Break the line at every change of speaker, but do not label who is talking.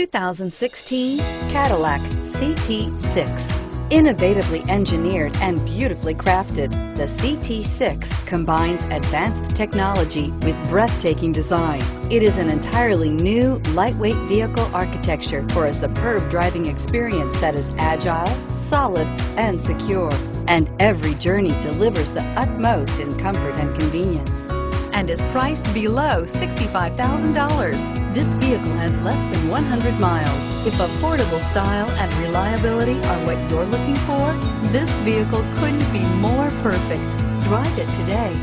2016 Cadillac CT6. Innovatively engineered and beautifully crafted, the CT6 combines advanced technology with breathtaking design. It is an entirely new, lightweight vehicle architecture for a superb driving experience that is agile, solid, and secure. And every journey delivers the utmost in comfort and convenience, and is priced below $65,000. This vehicle has less than 100 miles. If affordable style and reliability are what you're looking for, this vehicle couldn't be more perfect. Drive it today.